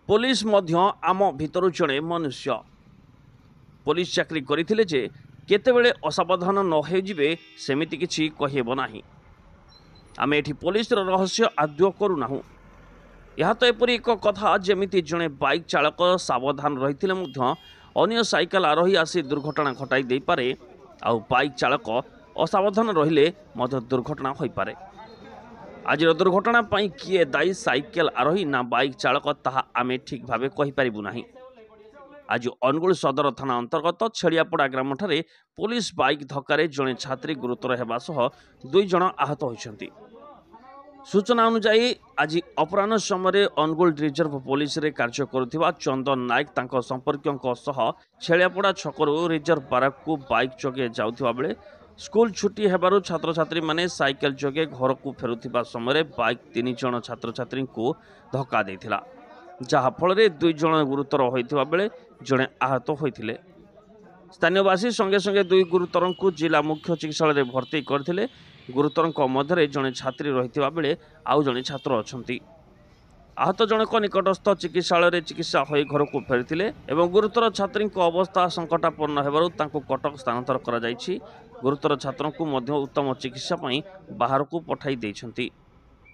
Police मध्य आम भितर जड़े मनुष्य पुलिस चाकरी करथिले जे केतेबेले असावधान न होइजिबे सेमिति किछि कहिबो नाही। आमे एठी पुलिस रहस्य आद्य करूनाहु। यह तो एपरी एक कथा जेमिति जड़े बाइक चालक सावधान रहिथिले मध्य अन्य साइकेल आरोही आसी दुर्घटना घटाई दे पारे आउ बाइक चालक असावधान रहिले मध्य दुर्घटना होई पारे। आज दुर्घटना पई किए दायी साइकेल आरोही ना बाइक चालक ताहा आमे ठीक भावे कहि परिबु नाही। आज अनुगुल सदर थाना अंतर्गत छेड़ियापड़ा ग्राम ठारे पुलिस बाइक धक्का जड़े छात्री गुरुतर हेबा सह 2 जण आहत होइछन्ति। सूचना अनुसार आज अपराह समय अनुगुल रिजर्व पुलिस रे कार्य करुथिबा चंदन नायक तांको संपर्कियों सह छेड़ियापड़ा छकरू रिजर्व बाराक को बाइक जोगे जाउथिबा बेले स्कूल छुट्टी हेबारु छात्र छात्री माने साइकेल जोगे घर को फेरुथिबा समय बाइक 3 जण छात्र छात्री को धक्का देथिला, जहा फल रे 2 जण गुरुतर होइथिबा बेले जणे आहत होइथिले। स्थानीयवासी संगे संगे 2 गुरुतर को जिला मुख्य चिकित्सालय रे भर्ती करथिले। गुरुतर मध्य जड़े छात्री रही बेले आउ जड़े छात्र अच्छा। आहत जनक निकटस्थ चिकित्सालय चिकित्सा हो घर को फेरी और गुरुतर छात्री अवस्था संकटापन्न होबारु कटक स्थानांतर करा जायछि। गुरुतर छात्र को उत्तम चिकित्सा बाहर को पठाई देइछन्ति।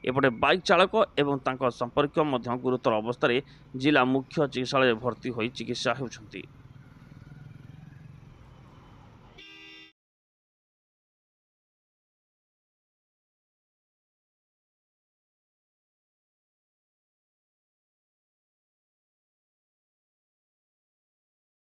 एपटे बाइक चालक और संपर्क गुरुतर अवस्था जिला मुख्य चिकित्सालय भर्ती हो चिकित्सा होउछन्ति।